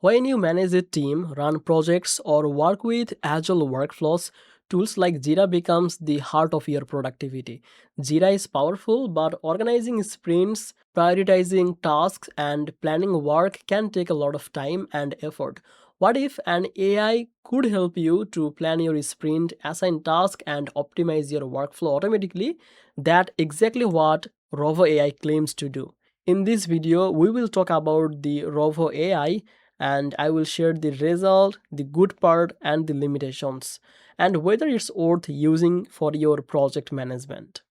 When you manage a team, run projects, or work with agile workflows, tools like Jira becomes the heart of your productivity. Jira is powerful, but organizing sprints, prioritizing tasks, and planning work can take a lot of time and effort. What if an AI could help you to plan your sprint, assign tasks, and optimize your workflow automatically? That's exactly what Rovo AI claims to do. In this video, we will talk about the Rovo AI, and I will share the result, the good part, and the limitations, and whether it's worth using for your project management.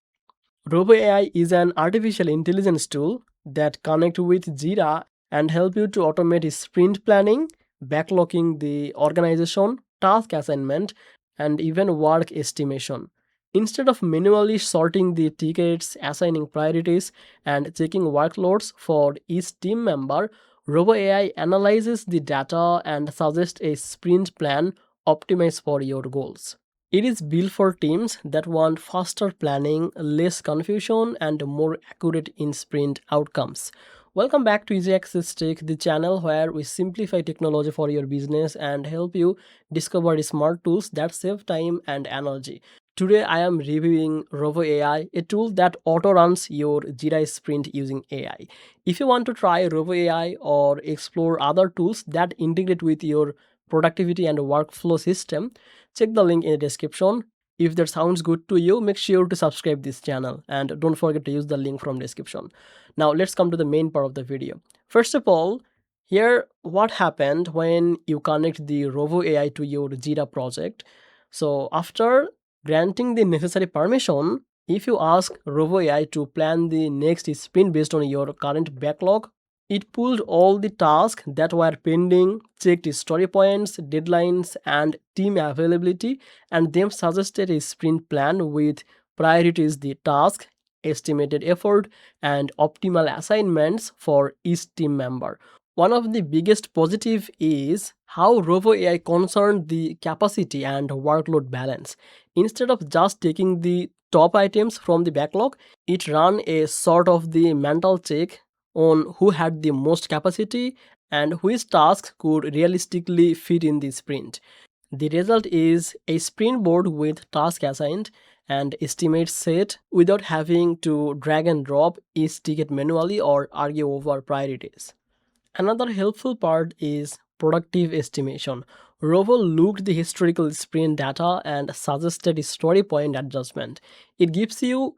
Rovo AI is an artificial intelligence tool that connects with Jira and help you to automate sprint planning, backlogging the organization, task assignment, and even work estimation. Instead of manually sorting the tickets, assigning priorities, and checking workloads for each team member, Robo AI analyzes the data and suggests a sprint plan optimized for your goals. It is built for teams that want faster planning, less confusion, and more accurate in sprint outcomes. Welcome back to Easy Access Tech, the channel where we simplify technology for your business and help you discover smart tools that save time and energy. Today, I am reviewing Rovo AI, a tool that auto-runs your Jira sprint using AI. If you want to try Rovo AI or explore other tools that integrate with your productivity and workflow system, check the link in the description. If that sounds good to you, make sure to subscribe this channel and don't forget to use the link from description. Now let's come to the main part of the video. First of all, here what happened when you connect the Rovo AI to your Jira project. So after granting the necessary permission, if you ask Rovo AI to plan the next sprint based on your current backlog, it pulled all the tasks that were pending, checked story points, deadlines, and team availability, and then suggested a sprint plan with priorities the task, estimated effort, and optimal assignments for each team member. One of the biggest positive is how Rovo AI concerned the capacity and workload balance. Instead of just taking the top items from the backlog, it ran a sort of the mental check on who had the most capacity and which tasks could realistically fit in the sprint. The result is a sprint board with tasks assigned and estimates set without having to drag and drop each ticket manually or argue over priorities. Another helpful part is productive estimation. Rovo looked the historical sprint data and suggested a story point adjustment. It gives you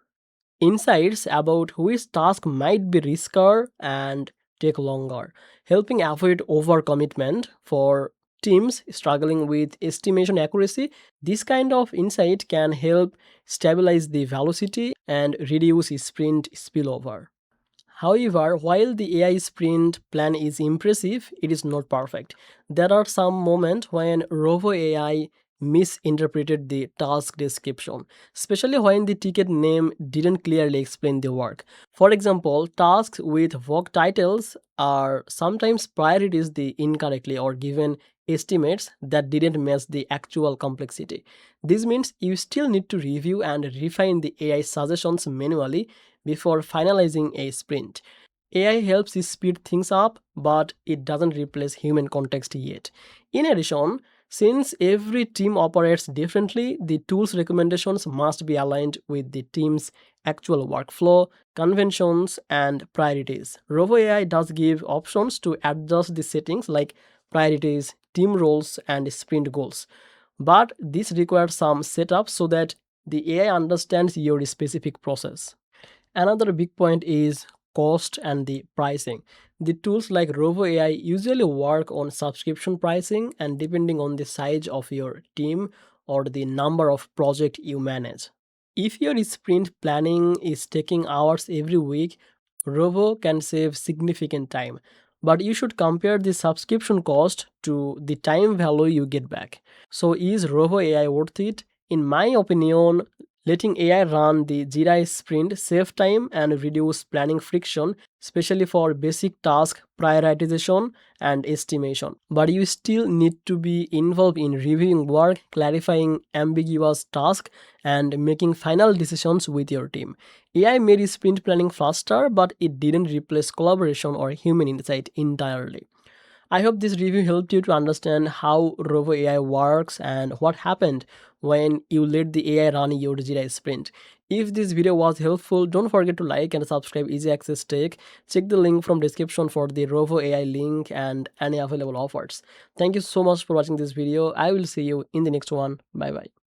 insights about which task might be riskier and take longer, helping avoid overcommitment for teams struggling with estimation accuracy. This kind of insight can help stabilize the velocity and reduce sprint spillover. However, while the AI sprint plan is impressive, it is not perfect. There are some moments when Rovo AI misinterpreted the task description, especially when the ticket name didn't clearly explain the work. For example, tasks with vague titles are sometimes prioritized incorrectly or given estimates that didn't match the actual complexity. This means you still need to review and refine the AI suggestions manually before finalizing a sprint. AI helps you speed things up, but it doesn't replace human context yet. In addition, since every team operates differently, the tool's recommendations must be aligned with the team's actual workflow, conventions, and priorities. Rovo AI does give options to adjust the settings like priorities, team roles, and sprint goals. But this requires some setup so that the AI understands your specific process. Another big point is cost and the pricing. The tools like Rovo AI usually work on subscription pricing and depending on the size of your team or the number of projects you manage. If your sprint planning is taking hours every week, Rovo can save significant time. But you should compare the subscription cost to the time value you get back. So is Rovo AI worth it? In my opinion, letting AI run the Jira sprint save time and reduce planning friction, especially for basic task prioritization and estimation. But you still need to be involved in reviewing work, clarifying ambiguous tasks, and making final decisions with your team. AI made sprint planning faster, but it didn't replace collaboration or human insight entirely. I hope this review helped you to understand how Rovo AI works and what happened when you let the AI run your Jira sprint. If this video was helpful, don't forget to like and subscribe Easy Access Tech. Check the link from description for the Rovo AI link and any available offers. Thank you so much for watching this video. I will see you in the next one. Bye bye.